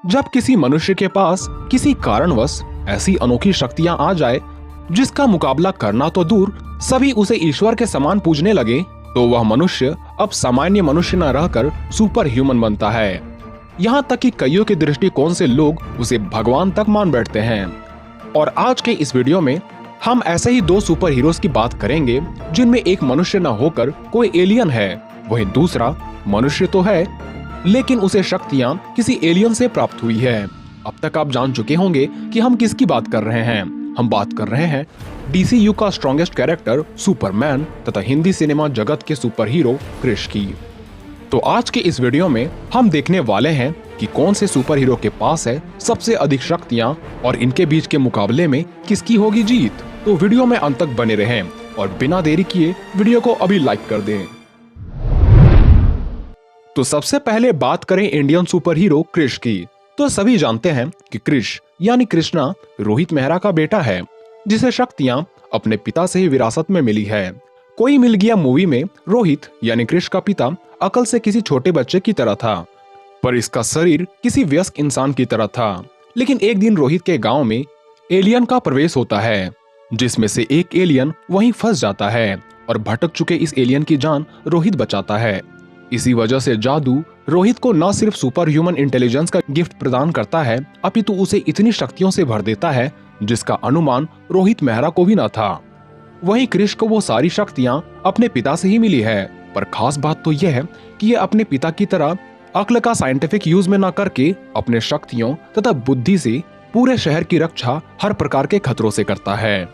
जब किसी मनुष्य के पास किसी कारणवश ऐसी अनोखी शक्तियां आ जाए जिसका मुकाबला करना तो दूर, सभी उसे ईश्वर के समान पूजने लगे, तो वह मनुष्य अब सामान्य मनुष्य न रहकर सुपर ह्यूमन बनता है। यहाँ तक कि कईयों के दृष्टिकोण से लोग उसे भगवान तक मान बैठते हैं। और आज के इस वीडियो में हम ऐसे ही दो सुपर हीरोज की बात करेंगे जिनमें एक मनुष्य न होकर कोई एलियन है, वहीं दूसरा मनुष्य तो है लेकिन उसे शक्तियां किसी एलियन से प्राप्त हुई है। अब तक आप जान चुके होंगे कि हम किसकी बात कर रहे हैं। हम बात कर रहे हैं डीसीयू का स्ट्रॉन्गेस्ट कैरेक्टर सुपरमैन तथा हिंदी सिनेमा जगत के सुपर हीरो क्रिश की। तो आज के इस वीडियो में हम देखने वाले हैं कि कौन से सुपर हीरो के पास है सबसे अधिक शक्तियां और इनके बीच के मुकाबले में किसकी होगी जीत। तो वीडियो में अंत तक बने रहें और बिना देरी किए वीडियो को अभी लाइक कर दें। तो सबसे पहले बात करें इंडियन सुपर हीरो क्रिश की। तो सभी जानते हैं कि क्रिश यानी कृष्णा रोहित मेहरा का बेटा है, जिसे शक्तियां अपने पिता से ही विरासत में मिली है। कोई मिल गया मूवी में रोहित यानी क्रिश का पिता अकल से किसी छोटे बच्चे की तरह था, पर इसका शरीर किसी वयस्क इंसान की तरह था। लेकिन एक दिन रोहित के गांव में एलियन का प्रवेश होता है, जिसमें से एक एलियन वहीं फंस जाता है और भटक चुके इस एलियन की जान रोहित बचाता है। इसी वजह से जादू रोहित को न सिर्फ सुपर ह्यूमन इंटेलिजेंस का गिफ्ट प्रदान करता है, अपितु उसे इतनी शक्तियों से भर देता है जिसका अनुमान रोहित मेहरा को भी न था। वहीं क्रिश को वो सारी शक्तियां अपने पिता से ही मिली है, पर खास बात तो यह है कि ये अपने पिता की तरह अक्ल का साइंटिफिक यूज में न करके अपने शक्तियों तथा बुद्धि से पूरे शहर की रक्षा हर प्रकार के खतरों से करता है।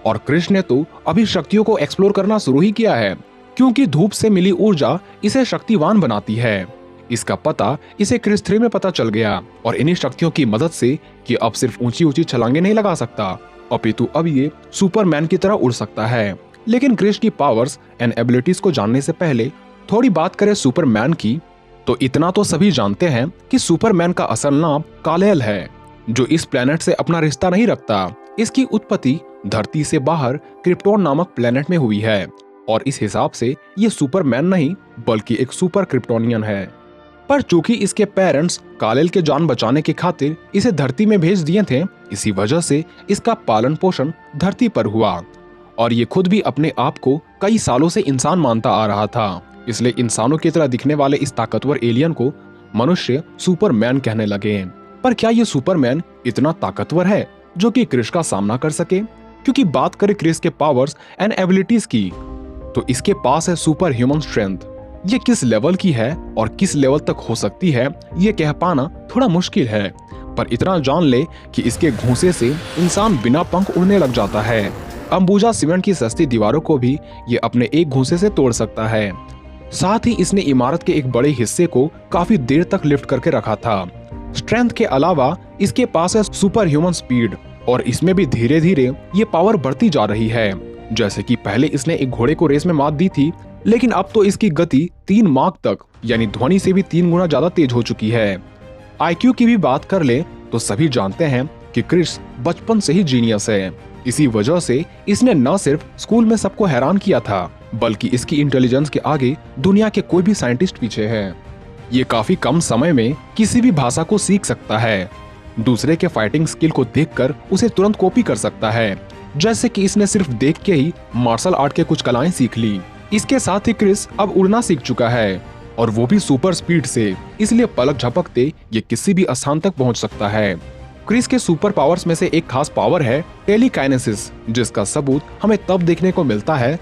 और क्रिश ने तो अभी शक्तियों को एक्सप्लोर करना शुरू ही किया है, क्योंकि धूप से मिली ऊर्जा इसे शक्तिवान बनाती है। इसका पता इसे क्रिश 3 में पता चल गया और इन्हीं शक्तियों की मदद से कि अब सिर्फ ऊंची ऊंची छलांगे नहीं लगा सकता, अपितु अब ये सुपरमैन की तरह उड़ सकता है। लेकिन क्रिश की पावर्स एंड एबिलिटीज को जानने से पहले थोड़ी बात करें सुपरमैन की, तो इतना तो सभी जानते हैं कि सुपरमैन का असल नाम काल-एल है, जो इस प्लेनेट से अपना रिश्ता नहीं रखता। इसकी उत्पत्ति धरती से बाहर क्रिप्टोन नामक प्लेनेट में हुई है और इस हिसाब से ये सुपरमैन नहीं बल्कि एक सुपर क्रिप्टोनियन है। पर चूंकि इसके पेरेंट्स काल-एल के जान बचाने की खातिर इसे धरती में भेज दिए थे, इसी वजह से इसका पालन पोषण धरती पर हुआ और ये खुद भी अपने आप को कई सालों से इंसान मानता आ रहा था। इसलिए इंसानों की तरह दिखने वाले इस ताकतवर एलियन को मनुष्य सुपरमैन कहने लगे। पर क्या ये सुपरमैन इतना ताकतवर है जो कि क्रिश का सामना कर सके? क्योंकि बात करें क्रिश के पावर्स एंड एबिलिटीज की, तो इसके पास है सुपर ह्यूमन स्ट्रेंथ। ये किस लेवल की है और किस लेवल तक हो सकती है ये कह पाना थोड़ा मुश्किल है, पर इतना जान ले कि इसके घूंसे से इंसान बिना पंख उड़ने लग जाता है। अंबुजा सीमेंट की सस्ती दीवारों को भी ये अपने एक घूंसे से तोड़ सकता है। साथ ही इसने इमारत के एक बड़े हिस्से को काफी देर तक लिफ्ट करके रखा था। स्ट्रेंथ के अलावा इसके पास है सुपर ह्यूमन स्पीड और इसमें भी धीरे धीरे ये पावर बढ़ती जा रही है। जैसे कि पहले इसने एक घोड़े को रेस में मात दी थी, लेकिन अब तो इसकी गति 3 माक तक यानी ध्वनि से भी 3 गुना ज्यादा तेज हो चुकी है। आईक्यू की भी बात कर ले तो सभी जानते हैं कि क्रिश बचपन से ही जीनियस है। इसी वजह से इसने न सिर्फ स्कूल में सबको हैरान किया था, बल्कि इसकी इंटेलिजेंस के आगे दुनिया के कोई भी साइंटिस्ट पीछे है। ये काफी कम समय में किसी भी भाषा को सीख सकता है, दूसरे के फाइटिंग स्किल को देखकर उसे तुरंत कॉपी कर सकता है, जैसे कि इसने सिर्फ देख के ही मार्शल आर्ट के कुछ कलाएं सीख ली। इसके साथ ही क्रिश अब उड़ना सीख चुका है और वो भी सुपर स्पीड से, इसलिए पलक झपकते ये किसी भी स्थान तक पहुंच सकता है। क्रिश के सुपर पावर्स में से एक खास पावर है टेलीकाइनेसिस, जिसका सबूत हमें तब देखने को मिलता है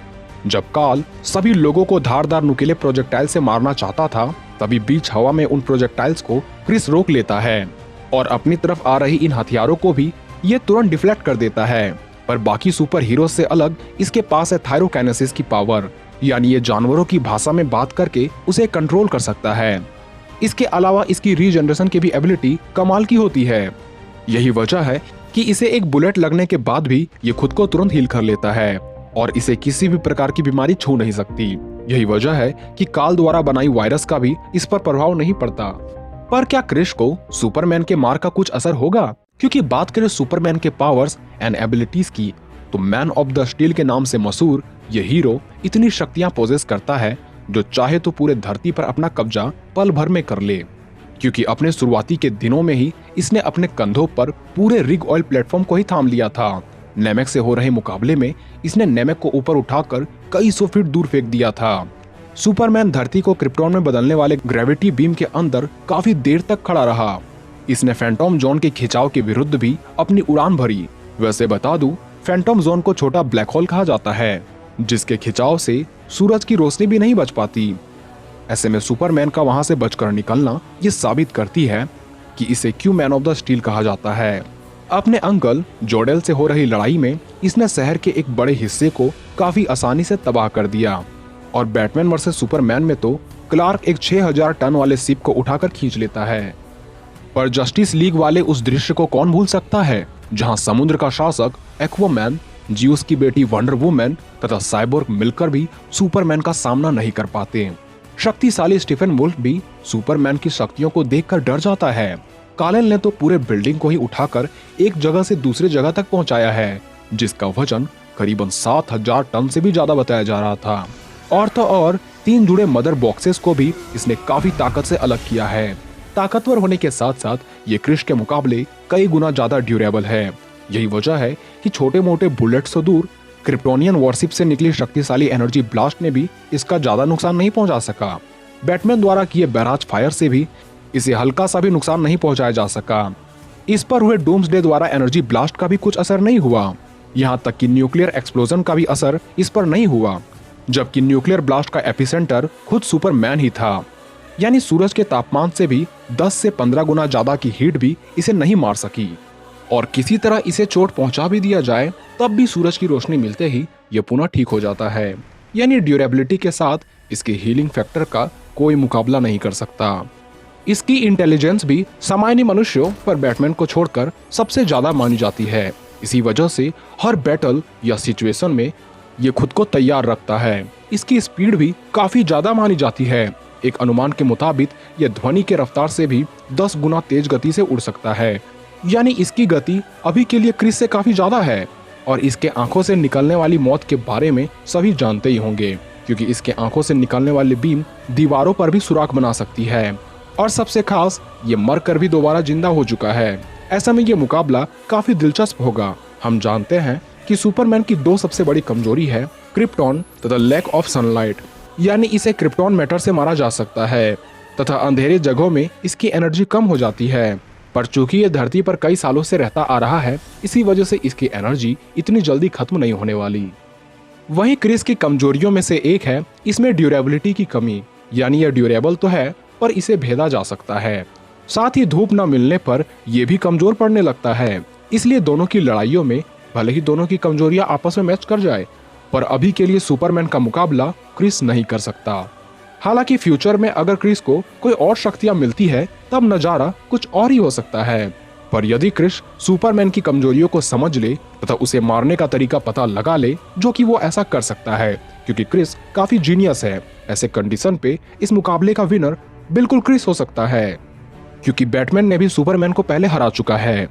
जब काल सभी लोगों को धारदार नुकीले प्रोजेक्टाइल से मारना चाहता था। तभी बीच हवा में उन प्रोजेक्टाइल्स को क्रिश रोक लेता है और अपनी तरफ आ रही इन हथियारों को भी ये तुरंत डिफ्लेक्ट कर देता है। पर बाकी सुपर हीरो से अलग इसके पास है थायरोकाइनेसिस की पावर, यानी ये जानवरों की भाषा में बात करके उसे कंट्रोल कर सकता है। इसके अलावा इसकी रीजनरेशन की भी एबिलिटी कमाल की होती है। यही वजह है कि इसे एक बुलेट लगने के बाद भी ये खुद को तुरंत हील कर लेता है और इसे किसी भी प्रकार की बीमारी छू नहीं सकती। यही वजह है कि काल द्वारा बनाई वायरस का भी इस पर प्रभाव नहीं पड़ता। पर क्या क्रिश को सुपरमैन के मार का कुछ असर होगा? क्योंकि बात करें सुपरमैन के पावर्स एंड एबिलिटीज की, तो मैन ऑफ द स्टील के नाम से मशहूर ये हीरो इतनी शक्तियां पोजेस करता है जो चाहे तो पूरे धरती पर अपना कब्जा पल भर में कर ले। क्योंकि अपने शुरुआती के दिनों में ही इसने अपने कंधों पर पूरे रिग ऑयल प्लेटफॉर्म को ही थाम लिया था। नेमेक से हो रहे मुकाबले में इसने नेमेक को ऊपर उठाकर कई सौ फीट दूर फेंक दिया था। सुपरमैन धरती को क्रिप्टॉन में बदलने वाले ग्रेविटी बीम के अंदर काफी देर तक खड़ा रहा। इसने फैंटम जोन के खिंचाव के विरुद्ध भी अपनी उड़ान भरी। वैसे बता दूं, फैंटम जोन को छोटा ब्लैक होल कहा जाता है, जिसके खिंचाव से सूरज की रोशनी भी नहीं बच पाती। ऐसे में सुपरमैन का वहां से बचकर निकलना ये साबित करती है कि इसे क्यों मैन ऑफ द स्टील कहा जाता है। अपने अंकल जोडेल से हो रही लड़ाई में इसने शहर के एक बड़े हिस्से को काफी आसानी से तबाह कर दिया। और बैटमैन वर्सेस सुपरमैन में तो क्लार्क एक 6000 टन वाले शिप को उठाकर खींच लेता है। पर जस्टिस लीग वाले उस दृश्य को कौन भूल सकता है जहां समुद्र का शासक एक्वामैन, जियूस की बेटी वंडर वुमन तथा साइबोर्ग मिलकर भी सुपरमैन का सामना नहीं कर पाते। शक्तिशाली स्टीफन वुल्फ भी सुपरमैन की शक्तियों को देखकर डर जाता है। कालेल ने तो पूरे बिल्डिंग को ही उठाकर एक जगह से दूसरी जगह तक पहुंचाया है, जिसका वजन करीबन 7000 टन से भी ज्यादा बताया जा रहा था। और तो और 3 जुड़े मदर बॉक्सेस को भी इसने काफी ताकत से अलग किया है। ताकतवर होने के साथ साथ ये क्रिश के मुकाबले कई गुना ज्यादा ड्यूरेबल है। यही वजह है कि छोटे मोटे बुलेट से दूर क्रिप्टोनियन वॉरशिप से निकली शक्तिशाली एनर्जी ब्लास्ट ने भी इसका ज्यादा नुकसान नहीं पहुंचा सका। बैटमैन द्वारा किए बैराज फायर से भी इसे हल्का सा भी नुकसान नहीं पहुंचाया जा सका। इस पर हुए डूम्सडे द्वारा एनर्जी ब्लास्ट का भी कुछ असर नहीं हुआ। यहाँ तक कि न्यूक्लियर एक्सप्लोजन का भी असर इस पर नहीं हुआ, जबकि न्यूक्लियर ब्लास्ट का एपिसेंटर खुद सुपरमैन ही था। यानी सूरज के तापमान से भी 10 से 15 गुना ज्यादा की हीट भी इसे नहीं मार सकी। और किसी तरह इसे चोट पहुंचा भी दिया जाए तब भी सूरज की रोशनी मिलते ही यह पुनः ठीक हो जाता है। यानी ड्यूरेबिलिटी के साथ इसके हीलिंग फैक्टर का कोई मुकाबला नहीं कर सकता। इसकी इंटेलिजेंस भी सामान्य मनुष्यों पर बैटमैन को छोड़कर सबसे ज्यादा मानी जाती है। इसी वजह से हर बैटल या सिचुएशन में ये खुद को तैयार रखता है। इसकी स्पीड भी काफी ज्यादा मानी जाती है। एक अनुमान के मुताबिक यह ध्वनि के रफ्तार से भी 10 गुना तेज गति से उड़ सकता है। यानी इसकी गति अभी के लिए क्रिस से काफी ज्यादा है। और इसके आंखों से निकलने वाली मौत के बारे में सभी जानते ही होंगे, क्योंकि इसके आंखों से निकलने वाली बीम दीवारों पर भी सुराख बना सकती है। और सबसे खास, ये मर कर भी दोबारा जिंदा हो चुका है। ऐसा में ये मुकाबला काफी दिलचस्प होगा। हम जानते हैं कि सुपरमैन की 2 सबसे बड़ी कमजोरी है, क्रिप्टॉन तथा लैक ऑफ सनलाइट। यानी इसे क्रिप्टॉन मैटर से मारा जा सकता है तथा अंधेरे जगहों में इसकी एनर्जी कम हो जाती है। पर चूंकि ये धरती पर कई सालों से रहता आ रहा है, इसी वजह से इसकी एनर्जी इतनी जल्दी खत्म नहीं होने वाली। वहीं क्रिस की कमजोरियों में से एक है इसमें ड्यूरेबिलिटी की कमी। यानी यह ड्यूरेबल तो है पर इसे भेदा जा सकता है। साथ ही धूप न मिलने पर यह भी कमजोर पड़ने लगता है। इसलिए दोनों की लड़ाइयों में भले ही दोनों की कमजोरियां आपस में मैच कर जाए, पर अभी के लिए सुपरमैन का मुकाबला क्रिस नहीं कर सकता। हालांकि फ्यूचर में अगर क्रिस को कोई और शक्तियां मिलती है तब नजारा कुछ और ही हो सकता है। पर यदि क्रिस सुपरमैन की कमजोरियों को समझ ले तथा उसे मारने का तरीका पता लगा ले, जो कि वो ऐसा कर सकता है क्योंकि क्रिस काफी जीनियस है, ऐसे कंडीशन पे इस मुकाबले का विनर बिल्कुल क्रिस हो सकता है, क्योंकि बैटमैन ने भी सुपरमैन को पहले हरा चुका है।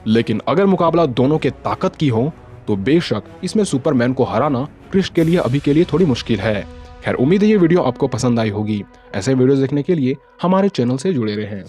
लेकिन अगर मुकाबला दोनों के ताकत की हो तो बेशक इसमें सुपरमैन को हराना क्रिस के लिए अभी के लिए थोड़ी मुश्किल है। खैर, उम्मीद है ये वीडियो आपको पसंद आई होगी। ऐसे वीडियोस देखने के लिए हमारे चैनल से जुड़े रहें।